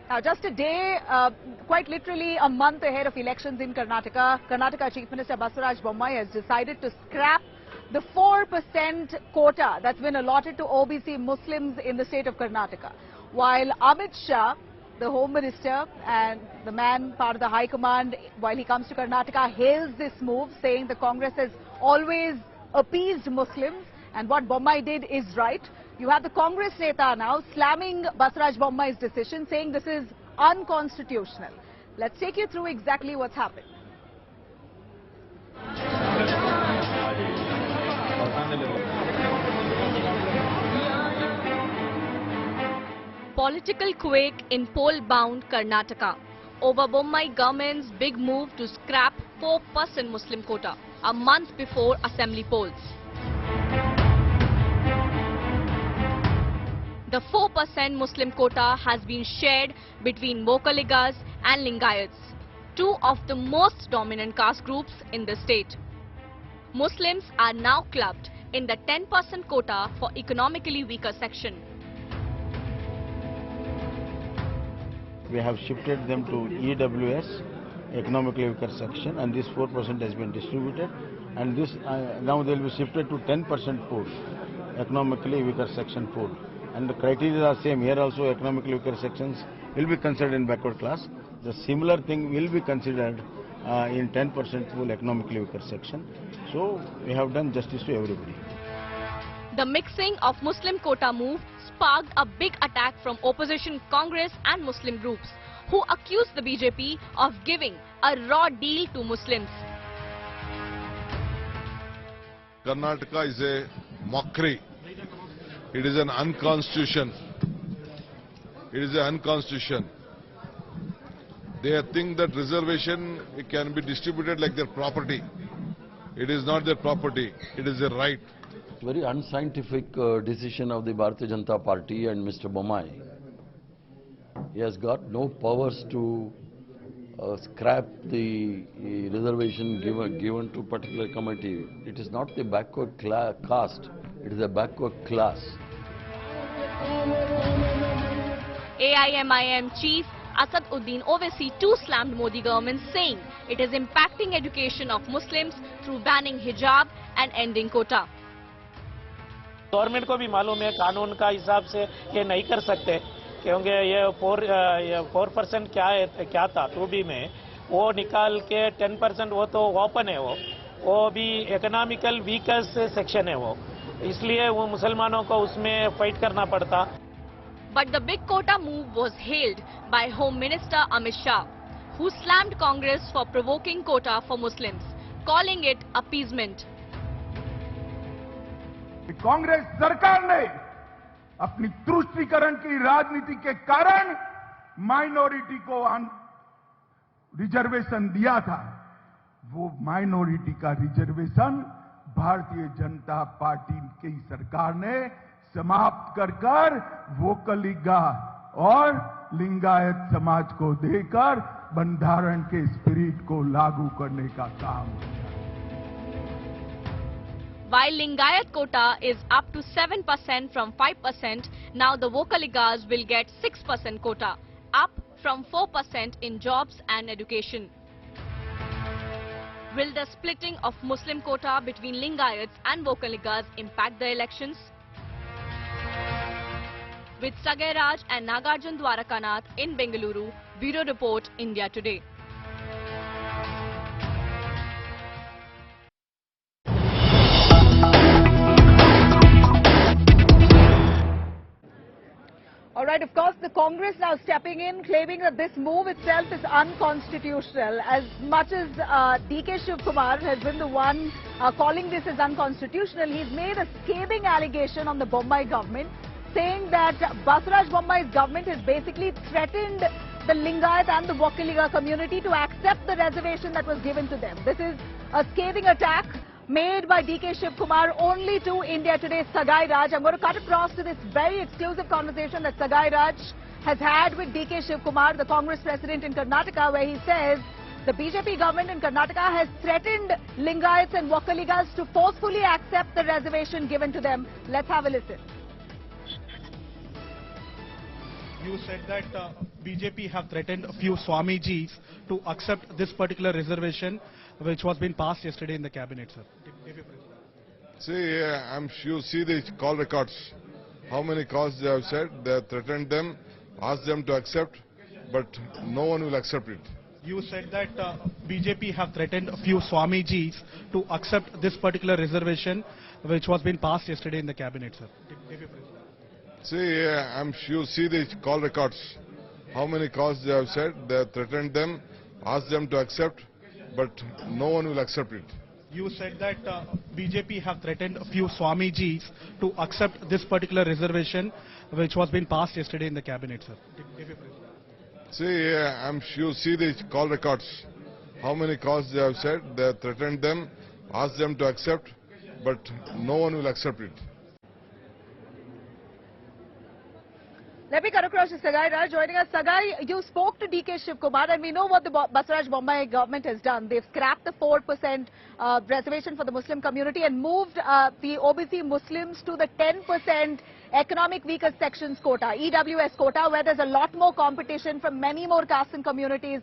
Now, just a day, quite literally a month ahead of elections in Karnataka, Karnataka Chief Minister Basavaraj Bommai has decided to scrap the 4% quota that's been allotted to OBC Muslims in the state of Karnataka. While Amit Shah, the Home Minister and the man part of the High Command, while he comes to Karnataka, hails this move, saying the Congress has always appeased Muslims and what Bommai did is right. You have the Congress Neta now slamming Basavaraj Bommai's decision, saying this is unconstitutional. Let's take you through exactly what's happened. Political quake in poll-bound Karnataka over Bommai government's big move to scrap 4% Muslim quota a month before assembly polls. The 4% Muslim quota has been shared between Vocaligas and Lingayats, two of the most dominant caste groups in the state. Muslims are now clubbed in the 10% quota for economically weaker section. We have shifted them to EWS, economically weaker section, and this 4% has been distributed, and this now they will be shifted to 10% pool, economically weaker section pool. And the criteria are same. Here also economically weaker sections will be considered in backward class. The similar thing will be considered in 10% pool economically weaker section. So we have done justice to everybody. The mixing of Muslim quota move sparked a big attack from opposition Congress and Muslim groups, who accused the BJP of giving a raw deal to Muslims. Karnataka is a mockery. It is an unconstitution. It is an unconstitution. They think that reservation can be distributed like their property. It is not their property. It is their right. Very unscientific decision of the Bharatiya Janata Party and Mr. Bommai. He has got no powers to scrap the reservation given to particular committee. It is not the backward caste, it is a backward class. AIMIM chief Asaduddin Owaisi too slammed Modi government, saying it is impacting education of Muslims through banning hijab and ending quota. Government को भी मालूम है कानून का हिसाब से ये नहीं कर सकते, क्योंकि ये 4% क्या था 2B में वो निकाल के 10% वो तो ओपन है, वो भी इकोनॉमिकल वीकेस्ट सेक्शन है, वो इसलिए वो मुसलमानों को उसमें फाइट करना पड़ता. But the big quota move was hailed by Home Minister Amit Shah, who slammed Congress for provoking quota for Muslims, calling it appeasement. Congress सरकार ने अपनी तुष्टीकरण की राजनीति के कारण माइनॉरिटी को रिजर्वेशन दिया था. वो माइनॉरिटी का रिजर्वेशन भारतीय जनता पार्टी की सरकार ने समाप्त कर वोकलिगा और लिंगायत समाज को देकर बंधारण के स्पिरिट को लागू करने का काम किया. While Lingayat quota is up to 7% from 5%, now the Vocaligas will get 6% quota, up from 4% in jobs and education. Will the splitting of Muslim quota between Lingayats and Vocaligas impact the elections? With Sagay Raj and Nagarjun Dwarakanath in Bengaluru, Bureau Report, India Today. All right, of course, the Congress now stepping in, claiming that this move itself is unconstitutional. As much as DK Shivakumar has been the one calling this as unconstitutional, he's made a scathing allegation on the Bommai government, saying that Basavaraj Bommai's government has basically threatened the Lingayat and the Vocaliga community to accept the reservation that was given to them. This is a scathing attack made by DK Shivakumar only to India Today's Sagay Raj. I'm going to cut across to this very exclusive conversation that Sagay Raj has had with DK Shivakumar, the Congress president in Karnataka, where he says the BJP government in Karnataka has threatened Lingayats and Vocaligas to forcefully accept the reservation given to them. Let's have a listen. You said that BJP have threatened a few Swamijis to accept this particular reservation, which was being passed yesterday in the cabinet, sir. See, you see the call records. How many calls they have said? They have threatened them, asked them to accept, but no one will accept it. You said that BJP have threatened a few Swamijis to accept this particular reservation, which was being passed yesterday in the cabinet, sir. See, you see the call records. How many calls they have said? They have threatened them, asked them to accept, but no one will accept it. You said that BJP have threatened a few Swamijis to accept this particular reservation, which was being passed yesterday in the cabinet, sir. See, you see the call records. How many calls they have said? They have threatened them, asked them to accept, but no one will accept it. Let me cut across to Sagai Raj joining us. Sagai, you spoke to DK Shivakumar, and we know what the Basavaraj Bommai government has done. They've scrapped the 4% reservation for the Muslim community and moved the OBC Muslims to the 10% economic weaker sections quota, EWS quota, where there's a lot more competition from many more castes and communities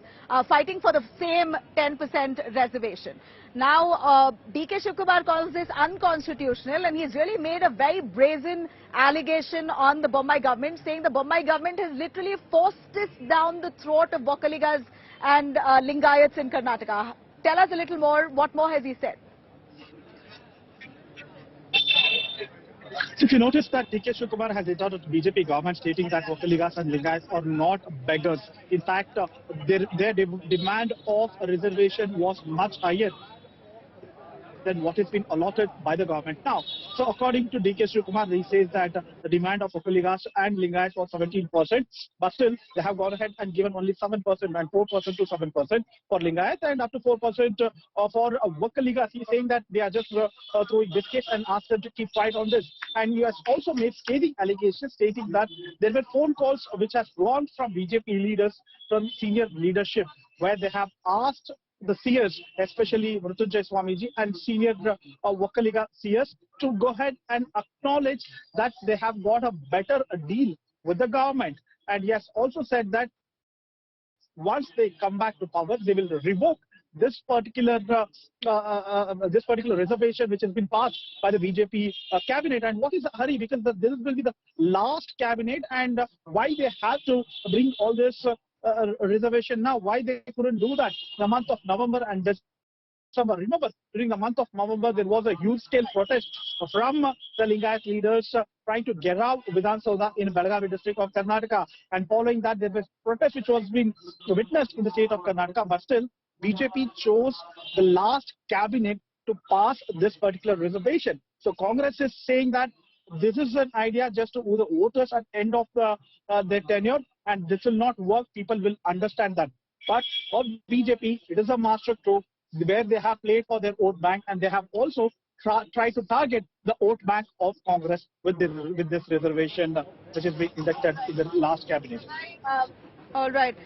fighting for the same 10% reservation. Now, DK Shivakumar calls this unconstitutional, and he's really made a very brazen allegation on the Bommai government, saying the Bommai government has literally forced this down the throat of Vokkaligas and Lingayats in Karnataka. Tell us a little more. What more has he said? If you notice that DK Shivakumar has hit out at the BJP government stating that Vokkaligas and Lingayats are not beggars. In fact, their demand of a reservation was much higher than what has been allotted by the government now. So according to DK Shivakumar, he says that the demand of Vokkaligas and Lingayats was 17%, but still they have gone ahead and given only 7% and 4% to 7% for Lingayats and up to 4% for Vokkaligas. He's saying that they are just throwing biscuits and asked them to keep quiet on this. And he has also made scathing allegations stating that there were phone calls which have gone from BJP leaders, from senior leadership, where they have asked the Seers, especially Mrutyunjay Swamiji and senior Vokkaliga Seers, to go ahead and acknowledge that they have got a better deal with the government. And he has also said that once they come back to power, they will revoke this particular reservation which has been passed by the BJP cabinet. And what is the hurry? Because this will be the last cabinet, and why they have to bring all this reservation now, why they couldn't do that in the month of November and December. Remember, during the month of November, there was a huge-scale protest from the Lingayat leaders trying to get out Vidhan Sauda in Belagavi district of Karnataka. And following that, there was protest which was being witnessed in the state of Karnataka. But still, BJP chose the last cabinet to pass this particular reservation. So Congress is saying that this is an idea just to woo the voters at the end of their tenure, and this will not work. People will understand that. But for BJP, it is a master stroke where they have played for their vote bank, and they have also tried to target the vote bank of Congress with this reservation which has been inducted in the last cabinet. All right.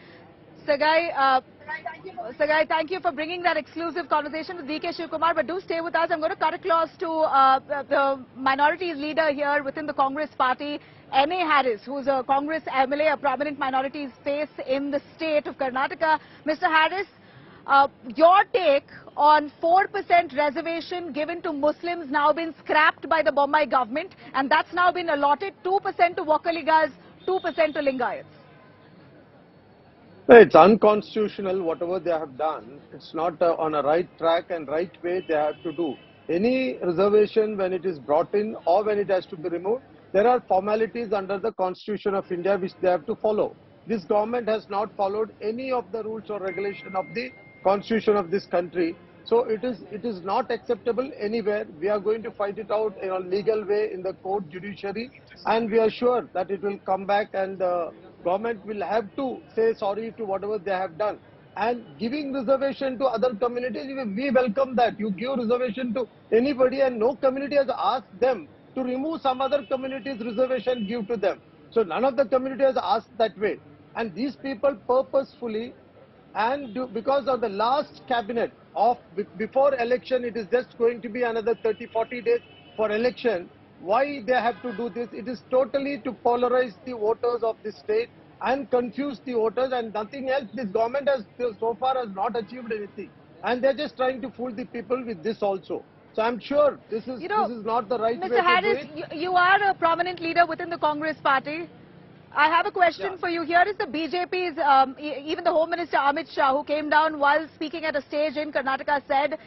Sagai, thank you for bringing that exclusive conversation with DK Shivakumar, but do stay with us. I'm going to cut across to the minorities leader here within the Congress party, N.A. Harris, who's a Congress MLA, a prominent minorities face in the state of Karnataka. Mr. Harris, your take on 4% reservation given to Muslims now been scrapped by the Bommai government, and that's now been allotted 2% to Vokkaligas, 2% to Lingayats. It's unconstitutional, whatever they have done. It's not on a right track and right way they have to do. Any reservation, when it is brought in or when it has to be removed, there are formalities under the Constitution of India which they have to follow. This government has not followed any of the rules or regulation of the Constitution of this country. So it is not acceptable anywhere. We are going to fight it out in a legal way in the court, judiciary, and we are sure that it will come back, and the government will have to say sorry to whatever they have done. And giving reservation to other communities, we welcome that. You give reservation to anybody, and no community has asked them to remove some other community's reservation, give to them. So none of the community has asked that way. And these people purposefully, and because of the last cabinet of before election, it is just going to be another 30-40 days for election. Why they have to do this? It is totally to polarize the voters of this state and confuse the voters and nothing else. This government has so far has not achieved anything, and they're just trying to fool the people with this also. So I'm sure this is not the right way Mr. to Harris, do it. you are a prominent leader within the Congress party. I have a question for you. Here is the BJP's, even the Home Minister Amit Shah, who came down while speaking at a stage in Karnataka, said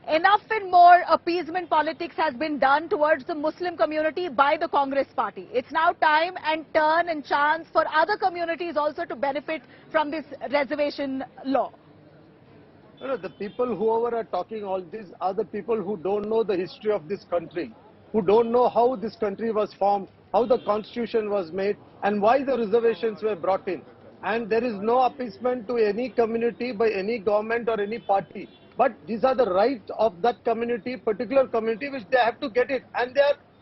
enough and more appeasement politics has been done towards the Muslim community by the Congress party. It's now time and turn and chance for other communities also to benefit from this reservation law. No, the people whoever are talking all this are the people who don't know the history of this country, who don't know how this country was formed, how the constitution was made, and why the reservations were brought in. And there is no appeasement to any community by any government or any party. But these are the rights of that community, particular community, which they have to get it. And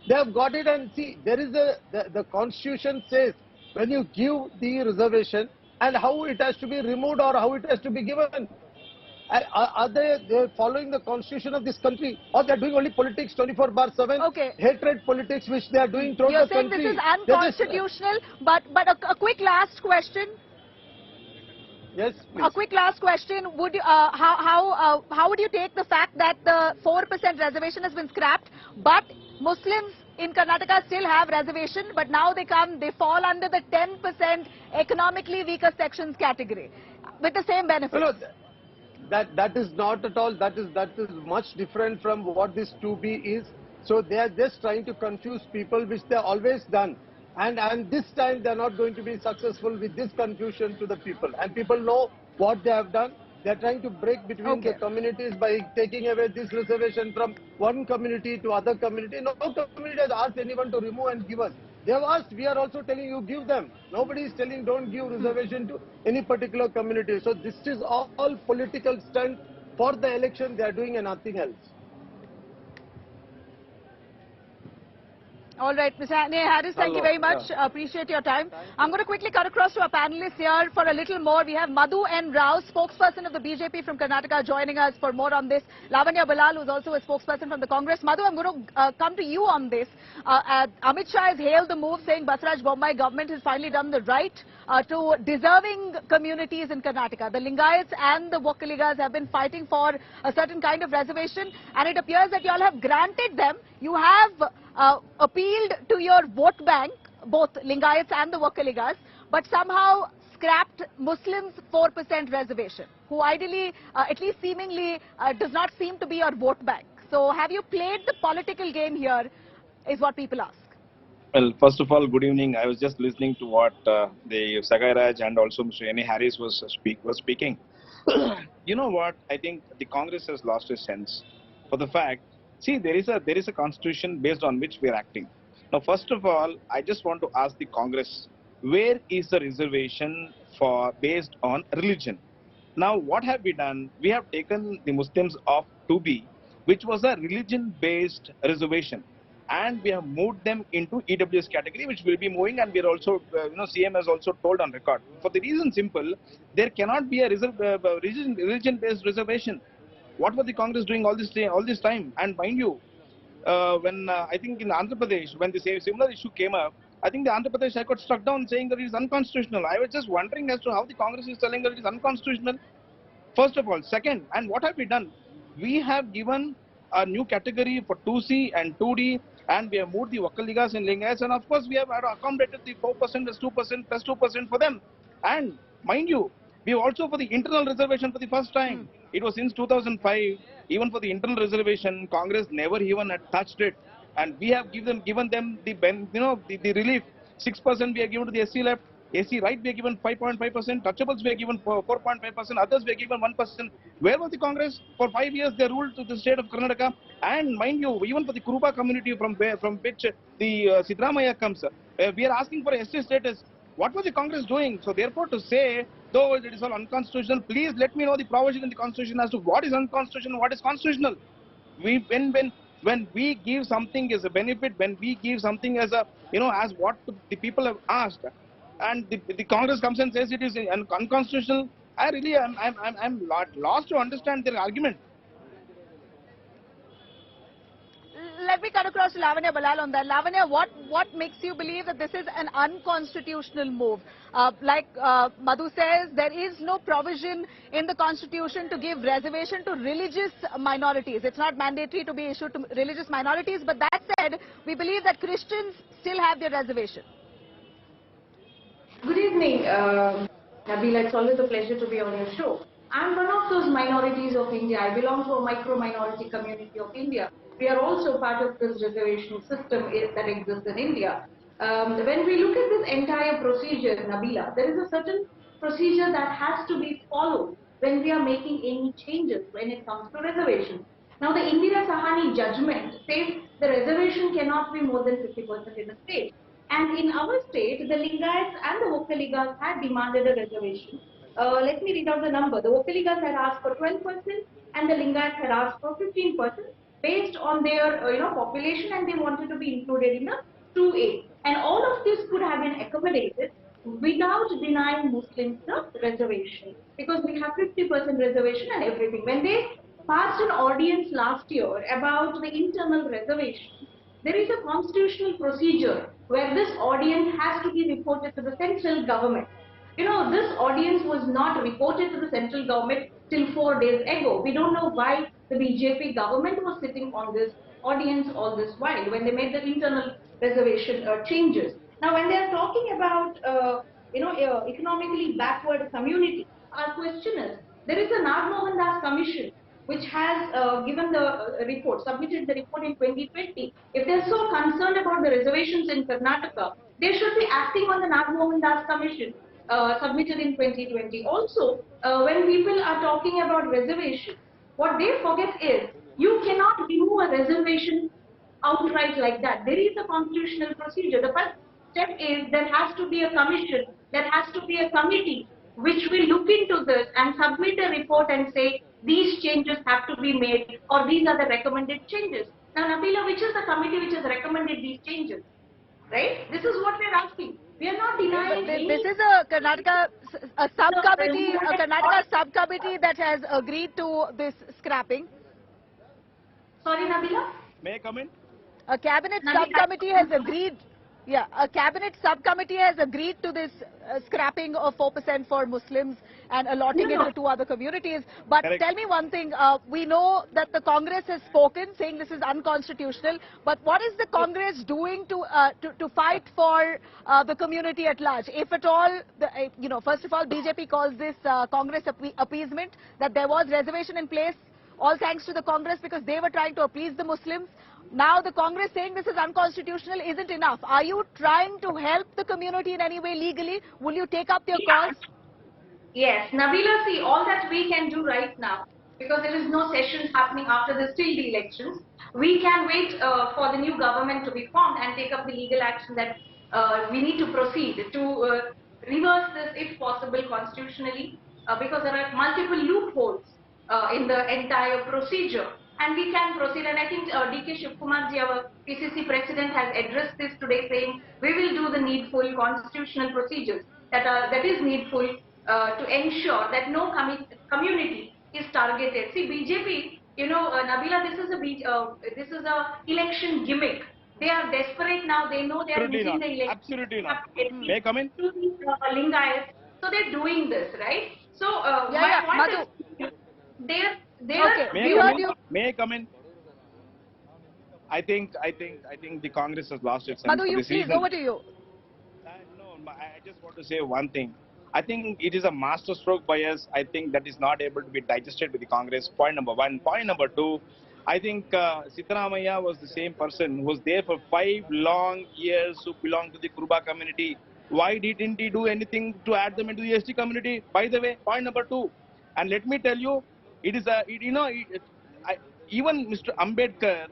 they have got it. And see, there is the constitution says when you give the reservation and how it has to be removed or how it has to be given. Are they following the constitution of this country, or they are doing only politics 24/7? Okay. Hatred politics which they are doing throughout You're the saying country. this is unconstitutional, but a quick last question. Yes, please. A quick last question. Would you, how would you take the fact that the 4% reservation has been scrapped, but Muslims in Karnataka still have reservation, but now they fall under the 10% economically weaker sections category with the same benefits? No, that is not at all. That is much different from what this 2B is. So they are just trying to confuse people, which they have always done. And this time they are not going to be successful with this confusion to the people. And people know what they have done. They are trying to break between the communities by taking away this reservation from one community to other community. No community has asked anyone to remove and give us. They have asked, we are also telling you give them. Nobody is telling don't give reservation to any particular community. So this is all political stunt for the election they are doing and nothing else. All right, Mr. Harris, thank you very much. Appreciate your time. I'm going to quickly cut across to our panelists here for a little more. We have Madhu N. Rao, spokesperson of the BJP from Karnataka, joining us for more on this. Lavanya Balal, who is also a spokesperson from the Congress. Madhu, I'm going to come to you on this. Amit Shah has hailed the move, saying Basavaraj Bommai government has finally done the right to deserving communities in Karnataka. The Lingayats and the Vokkaligas have been fighting for a certain kind of reservation, and it appears that you all have granted them. You have appealed to your vote bank, both Lingayats and the Vokkaligas, but somehow scrapped Muslims' 4% reservation, who ideally, at least seemingly, does not seem to be your vote bank. So have you played the political game here, is what people ask. Well, first of all, good evening. I was just listening to what the Sagai Raj and also Mr. N. Harris was speaking. You know what? I think the Congress has lost its sense for the fact. See, there is a constitution based on which we are acting. Now, first of all, I just want to ask the Congress, where is the reservation based on religion? Now, what have we done? We have taken the Muslims off 2B, which was a religion-based reservation, and we have moved them into EWS category, which will be moving, and we are also, CM has also told on record. For the reason simple, there cannot be a religion-based reservation. What was the Congress doing all this time? And mind you, when I think in Andhra Pradesh, when the similar issue came up, I think the Andhra Pradesh High Court struck down saying that it is unconstitutional. I was just wondering as to how the Congress is telling that it is unconstitutional. First of all. Second, and what have we done? We have given a new category for 2C and 2D, and we have moved the Vokkaligas and Lingayats, and of course we have accommodated the 4% as 2% plus 2% for them. And mind you, we have also for the internal reservation for the first time. It was since 2005. Even for the internal reservation, Congress never even had touched it, and we have given them the relief. 6% we have given to the SC left, SC right we have given 5.5%, touchables we have given 4.5%, others we have given 1%. Where was the Congress? For 5 years they ruled to the state of Karnataka, and mind you, even for the Kuruba community from which the Siddaramaiah comes, we are asking for SC status. What was the Congress doing? So therefore, to say, though it is all unconstitutional, please let me know the provision in the Constitution as to what is unconstitutional, what is constitutional. When we give something as a benefit, when we give something as a, as what the people have asked, and the Congress comes and says it is unconstitutional, I'm lost to understand their argument. let me cut across to Lavanya Balal on that. Lavanya, what makes you believe that this is an unconstitutional move? Like Madhu says, there is no provision in the constitution to give reservation to religious minorities. It's not mandatory to be issued to religious minorities. But that said, we believe that Christians still have their reservation. Good evening, Nabila. It's always a pleasure to be on your show. I'm one of those minorities of India. I belong to a micro-minority community of India. We are also part of this reservation system that exists in India. When we look at this entire procedure, Nabila, there is a certain procedure that has to be followed when we are making any changes when it comes to reservation. Now, the Indira Sahani judgment says the reservation cannot be more than 50% in a state. And in our state, the Lingayats and the Vokaligas had demanded a reservation. Let me read out the number. The Vokaligas had asked for 12% and the Lingayats had asked for 15% based on their population, and they wanted to be included in a 2A. And all of this could have been accommodated without denying Muslims the reservation, because we have 50% reservation and everything. When they passed an ordinance last year about the internal reservation, there is a constitutional procedure where this ordinance has to be reported to the central government. This audience was not reported to the central government till 4 days ago. We don't know why the BJP government was sitting on this audience all this while when they made the internal reservation changes. Now, when they are talking about, economically backward community, our question is, there is a Nagmohan Das Commission which has given the report, submitted the report in 2020. If they're so concerned about the reservations in Karnataka, they should be acting on the Nagmohan Das Commission. Submitted in 2020. Also, when people are talking about reservation, what they forget is you cannot remove a reservation outright like that. There is a constitutional procedure. The first step is there has to be a commission, there has to be a committee which will look into this and submit a report and say these changes have to be made or these are the recommended changes. Now, Nabila, which is the committee which has recommended these changes? Right? This is what we are asking. We are not denying. This is a Karnataka subcommittee that has agreed to this scrapping. Sorry, Nabila? May I come in? A cabinet subcommittee has agreed. Yeah, a cabinet subcommittee has agreed to this scrapping of 4% for Muslims and allotting it to 2 other communities. But tell me one thing, we know that the Congress has spoken saying this is unconstitutional, but what is the Congress doing to fight for the community at large? If at all, first of all, BJP calls this Congress appeasement, that there was reservation in place, all thanks to the Congress because they were trying to appease the Muslims. Now the Congress saying this is unconstitutional isn't enough. Are you trying to help the community in any way legally? Will you take up their cause? Yes, Nabila, see, all that we can do right now, because there is no sessions happening after the elections, we can wait for the new government to be formed and take up the legal action that we need to proceed to reverse this if possible constitutionally, because there are multiple loopholes in the entire procedure. And we can proceed, and I think D.K. Shivakumar ji, our PCC president, has addressed this today saying we will do the needful constitutional procedures that is needful to ensure that no community is targeted. See, BJP, Nabila, this is a election gimmick. They are desperate now. They know they are losing the election. Absolutely not. May I come in? Lingayats. So they're doing this, right? So my point is, they're May I come in? I think the Congress has lost its sense. Madhu, please, over to you. No, I just want to say one thing. I think it is a masterstroke by us. I think that is not able to be digested with the Congress. Point number 1. Point number 2. I think Sitaramaiah was the same person who was there for 5 long years who belonged to the Kuruba community. Why didn't he do anything to add them into the ST community? By the way, point number 2. And let me tell you, it is even Mr. Ambedkar,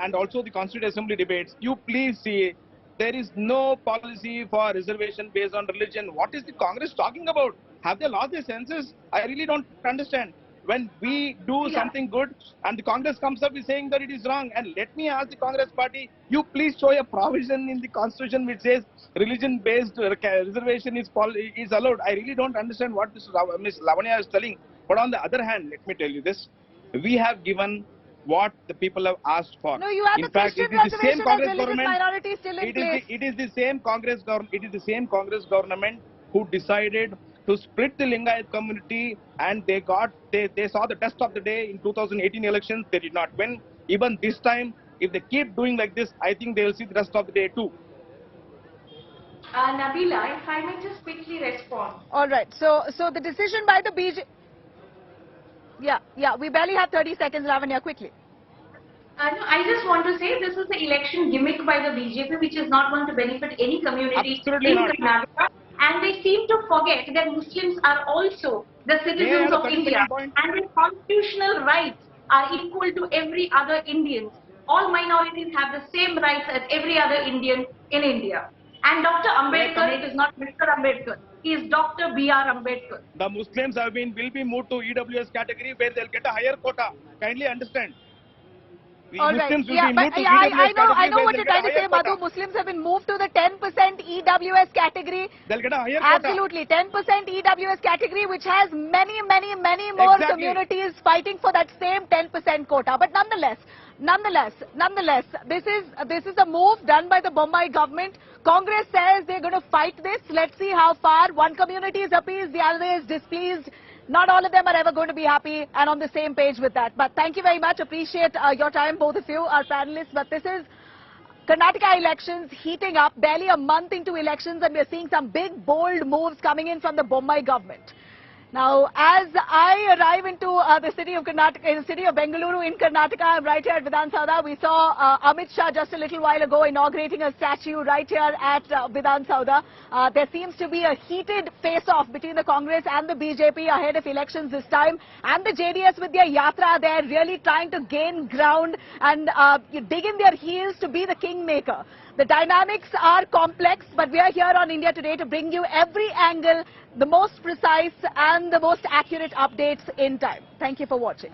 and also the Constituent Assembly debates, you please see, there is no policy for reservation based on religion. What is the Congress talking about? Have they lost their senses? I really don't understand. When we do something good and the Congress comes up with saying that it is wrong, and let me ask the Congress party, you please show a provision in the Constitution which says religion-based reservation is allowed. I really don't understand what Ms. Lavanya is telling. But on the other hand, let me tell you this. We have given what the people have asked for. No, you have In the fact, Christian it is the same reservation Congress as religious government. minorities still in place. It is the same Congress government. It is the same Congress government who decided to split the Lingayat community, and they saw the test of the day in 2018 elections. They did not win. Even this time, if they keep doing like this, I think they will see the rest of the day too. Nabila, if I may just quickly respond. All right. So the decision by the BJP. Yeah. We barely have 30 seconds, Lavanya. Quickly. No, I just want to say this is the election gimmick by the BJP, which is not going to benefit any community Absolutely in not. Karnataka. And they seem to forget that Muslims are also the citizens of India, and their constitutional rights are equal to every other Indian. All minorities have the same rights as every other Indian in India. And Dr. Ambedkar, it is not Mr. Ambedkar. He is Dr. B.R. Ambedkar. The Muslims will be moved to EWS category where they'll get a higher quota. Kindly understand. The All right. Muslims will Yeah, be but moved to I EWS know category what you're trying to say, quota. Madhu. Muslims have been moved to the 10% EWS category. They'll get a higher quota. Absolutely, 10% EWS category, which has many more communities fighting for that same 10% quota. But nonetheless, this is a move done by the Bommai government. Congress says they're going to fight this. Let's see how far. One community is appeased, the other is displeased. Not all of them are ever going to be happy and on the same page with that. But thank you very much. Appreciate your time, both of you, our panelists. But this is Karnataka elections heating up, barely a month into elections, and we're seeing some big, bold moves coming in from the Bommai government. Now, as I arrive into the city of Karnataka, city of Bengaluru in Karnataka, I'm right here at Vidhan Sauda. We saw Amit Shah just a little while ago inaugurating a statue right here at Vidhan Sauda. There seems to be a heated face-off between the Congress and the BJP ahead of elections this time. And the JDS with their yatra, they're really trying to gain ground and dig in their heels to be the kingmaker. The dynamics are complex, but we are here on India Today to bring you every angle, the most precise and the most accurate updates in time. Thank you for watching.